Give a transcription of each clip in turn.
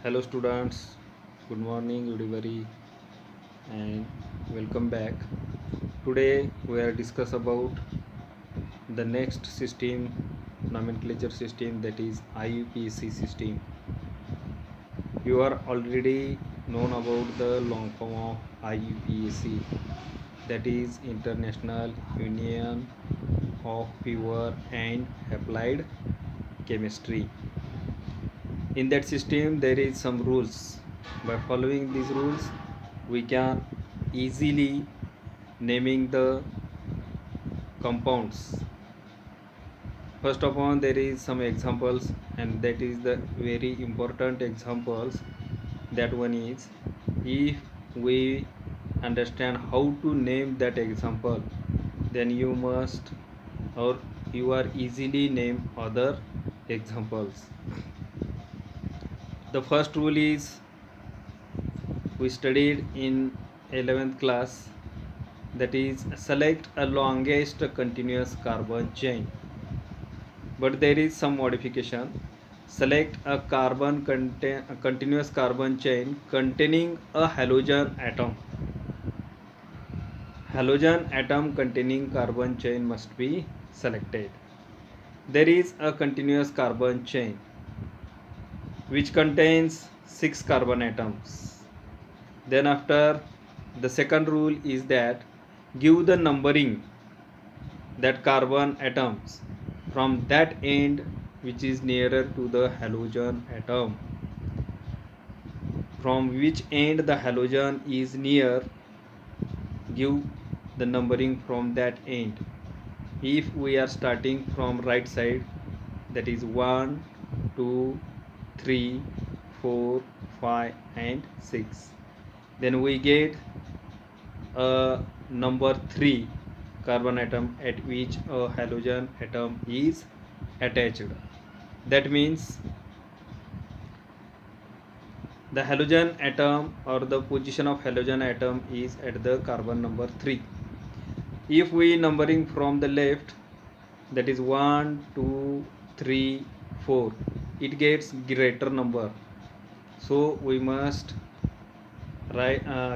Hello students, good morning, good evening, and welcome back. Today we are discuss about the next system, nomenclature system, that is IUPAC system. You are already known about the long form of IUPAC, that is International Union of Pure and Applied Chemistry. In that system there is some rules. By following these rules we can easily naming the compounds. First of all, there is some examples, and that is the very important examples. That one is, if we understand how to name that example, then you must, or you are easily name other examples. The first rule is, we studied in 11th class, that is, select a longest continuous carbon chain. But there is some modification. Select a continuous carbon chain containing a halogen atom. Halogen atom containing carbon chain must be selected. There is a continuous carbon chain which contains 6 carbon atoms. Then after, the second rule is that give the numbering that carbon atoms from that end which is nearer to the halogen atom. From which end the halogen is near, give the numbering from that end. If we are starting from right side, that is 1, 2, 3, 4, 5 and 6, then we get a number 3 carbon atom at which a halogen atom is attached. That means the halogen atom, or the position of halogen atom, is at the carbon number 3. If we numbering from the left, that is 1, 2, 3, 4, it gets greater number, so we must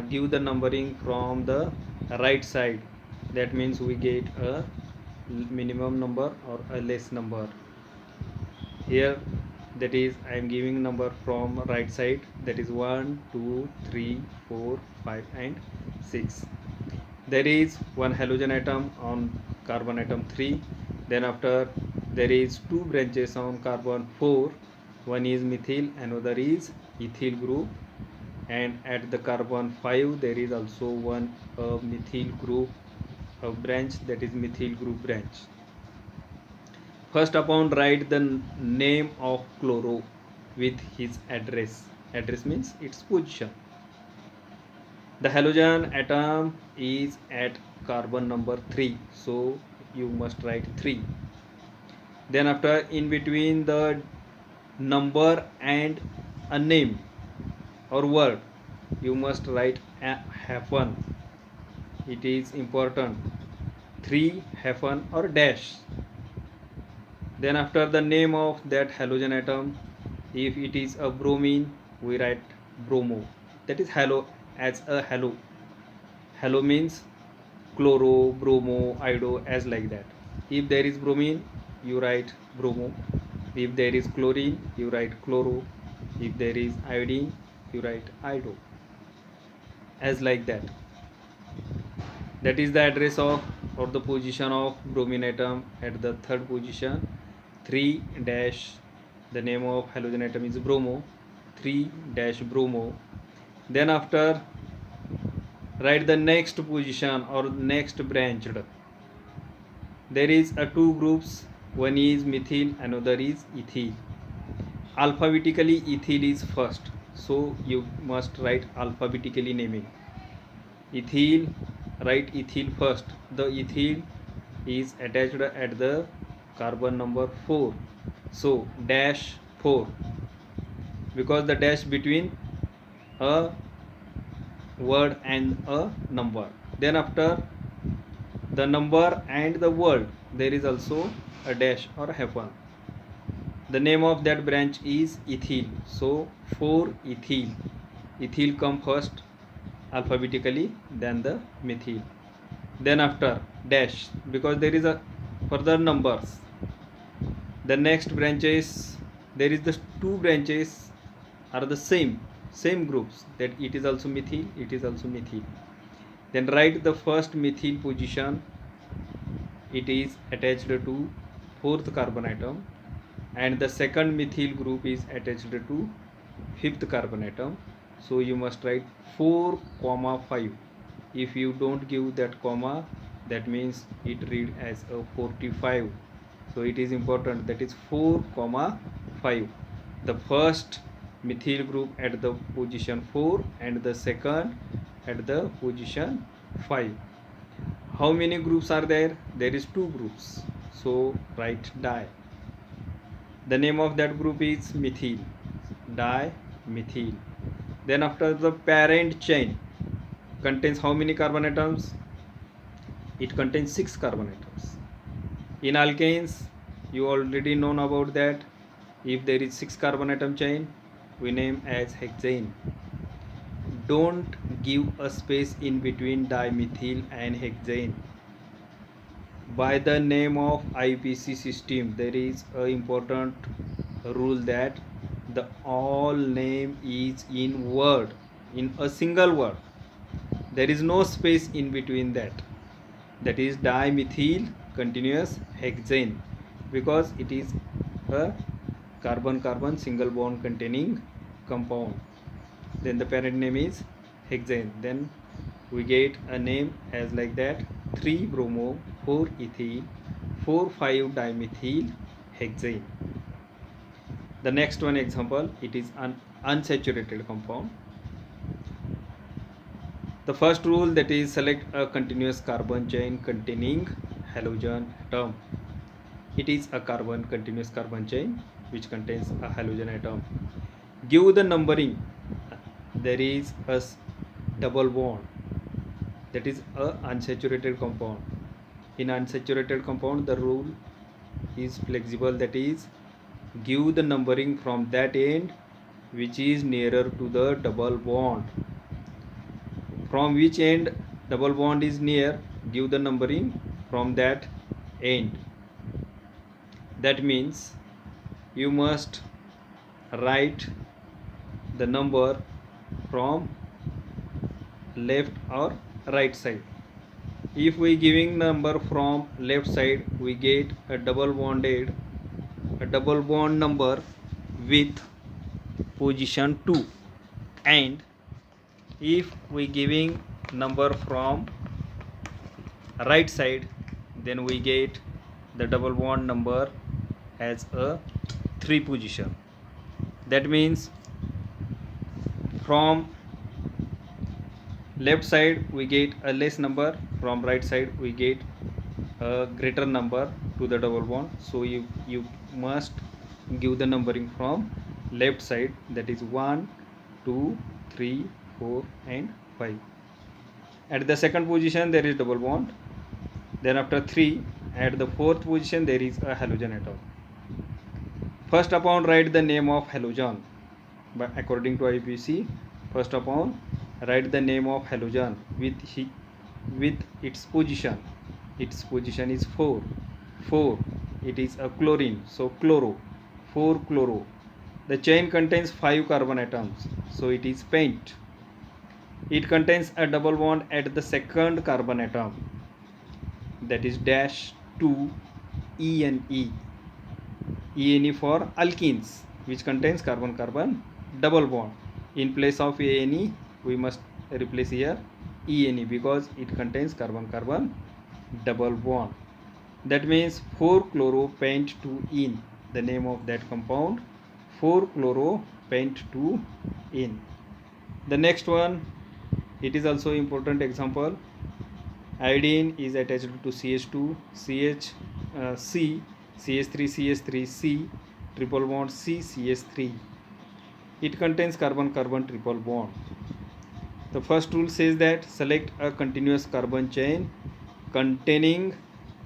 give the numbering from the right side. That means we get a minimum number or a less number. Here, that is, I am giving number from right side, that is 1, 2, 3, 4, 5 and 6. There is one halogen atom on carbon atom 3. Then after, there is 2 branches on carbon 4. One is methyl, another is ethyl group, and at the carbon 5 there is also one methyl group branch, that is methyl group branch. First upon, write the name of chloro with his address. Address means its position. The halogen atom is at carbon number 3, so you must write 3. Then after, in between the number and a name or word, you must write a hyphen. It is important. 3 hyphen or dash. Then after, the name of that halogen atom, if it is a bromine, we write bromo, that is halo, as a halo. Halo means chloro, bromo, iodo, as like that. If there is bromine, you write bromo. If there is chlorine, you write chloro. If there is iodine, you write iodo, as like that. That is the address of, or the position of, bromine atom at the third position. 3 dash, the name of halogen atom is bromo, 3 dash bromo. Then after, write the next position or next branched. There is a 2 groups, one is methyl, another is ethyl. Alphabetically ethyl is first, so you must write alphabetically naming. Ethyl, write ethyl first. The ethyl is attached at the carbon number 4, so dash 4, because the dash between a word and a number. Then after, the number and the word, there is also a dash or hyphen. The name of that branch is ethyl. So 4-ethyl. Ethyl come first alphabetically, then the methyl. Then after dash, because there is a further numbers. The next branches, there is the two branches are the same groups, that it is also methyl, it is also methyl. Then write the first methyl position, it is attached to fourth carbon atom, and the second methyl group is attached to fifth carbon atom. So you must write 4,5. If you don't give that comma, that means it read as a 45. So it is important, that is 4,5. The first methyl group at the position 4 and the second at the position 5. How many groups are there? There is two groups. So write di. The name of that group is methyl, dimethyl. Then after, the parent chain contains how many carbon atoms? It contains 6 carbon atoms. In alkanes, you already known about that. If there is 6 carbon atom chain, we name as hexane. Don't give a space in between dimethyl and hexane. By the name of IPC system, there is a important rule that the all name is in word, in a single word. There is no space in between that. That is dimethyl continuous hexane, because it is a carbon-carbon single bond containing compound. Then the parent name is hexane. Then we get a name as like that: 3-bromo, 4-ethyl, 4,5-dimethyl hexane. The next one example, it is an unsaturated compound. The first rule, that is select a continuous carbon chain containing halogen atom. It is a continuous carbon chain which contains a halogen atom. Give the numbering. There is a double bond, that is a unsaturated compound. In unsaturated compound, the rule is flexible, that is give the numbering from that end which is nearer to the double bond. From which end double bond is near, give the numbering from that end. That means you must write the number from left or right side. If we giving number from left side, we get a double bond number with position 2, and if we giving number from right side, then we get the double bond number as a 3 position. That means from left side we get a less number, from right side we get a greater number to the double bond. So you must give the numbering from left side, that is 1, 2, 3, 4 and 5. At the second position there is double bond. Then after 3, at the fourth position there is a halogen atom. First upon write the name of halogen, but according to IPC, first upon write the name of halogen with its position. Its position is 4. It is a chlorine, so chloro, 4 chloro. The chain contains 5 carbon atoms, so it is pent. It contains a double bond at the second carbon atom, that is dash 2 ENE. ENE for alkenes, which contains carbon-carbon double bond. In place of ANE, we must replace here ENE, because it contains carbon-carbon double bond. That means 4-chloro-pent-2-ene, the name of that compound, 4-chloro-pent-2-ene. The next one, it is also important example. Iodine is attached to CH2, C, CH3, C, triple bond C, CH3. It contains carbon-carbon triple bond. The first rule says that select a continuous carbon chain containing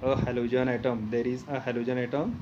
a halogen atom. There is a halogen atom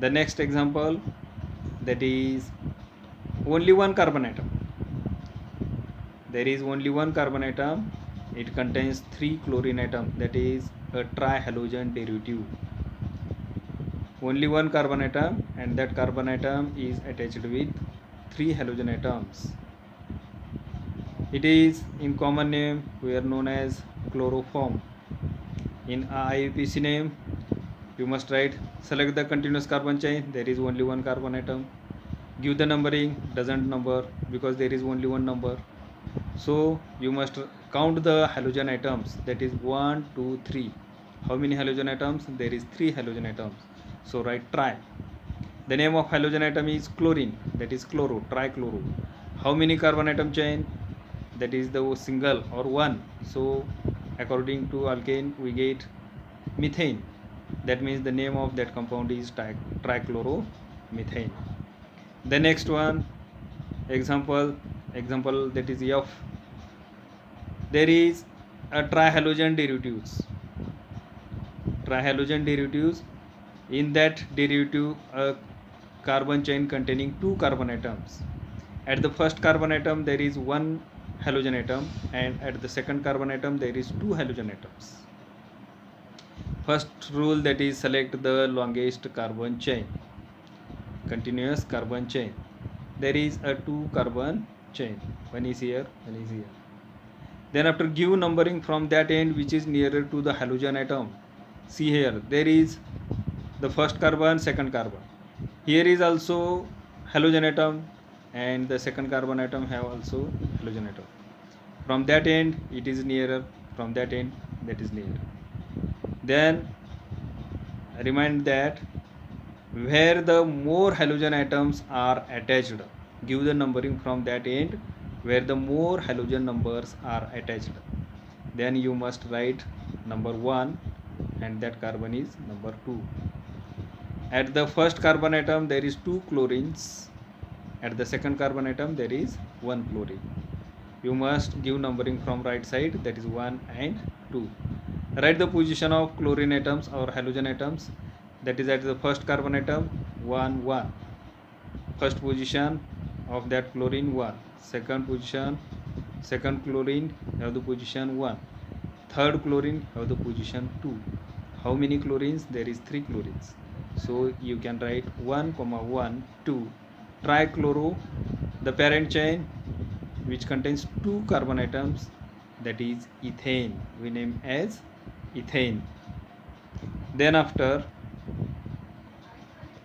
The next example, that is only one carbon atom. There is only one carbon atom. It contains 3 chlorine atoms, that is a trihalogen derivative. Only one carbon atom, and that carbon atom is attached with 3 halogen atoms. It is in common name we are known as chloroform. In IUPAC name you must write, select the continuous carbon chain, there is only one carbon atom. Give the numbering, doesn't number because there is only one number. So you must count the halogen atoms, that is 1 2 3. How many halogen atoms? There is 3 halogen atoms. So write tri. The name of halogen atom is chlorine, that is chloro, trichloro. How many carbon atom chain? That is the single or one. So according to alkane we get methane. That means the name of that compound is trichloromethane. The next one, example that is F. There is a trihalogen derivatives. In that derivative a carbon chain containing 2 carbon atoms. At the first carbon atom there is one halogen atom, and at the second carbon atom there is 2 halogen atoms. First rule, that is select the longest carbon chain, continuous carbon chain. There is a 2 carbon chain, one is here, one is here. Then after give numbering from that end which is nearer to the halogen atom. See here, there is the first carbon, second carbon. Here is also halogen atom, and the second carbon atom have also halogen atom. From that end it is nearer, from that end that is nearer. Then remind that where the more halogen atoms are attached, give the numbering from that end where the more halogen numbers are attached. Then you must write number 1, and that carbon is number 2. At the first carbon atom there is 2 chlorines, at the second carbon atom there is 1 chlorine. You must give numbering from right side, that is 1 and 2. Write the position of chlorine atoms or halogen atoms, that is at the first carbon atom 1 1. First position of that chlorine 1. Second position, second chlorine have the position 1. Third chlorine have the position 2. How many chlorines? There is 3 chlorines. So you can write 1 1 2. Trichloro, the parent chain which contains 2 carbon atoms, that is ethane, we name as ethane. Then after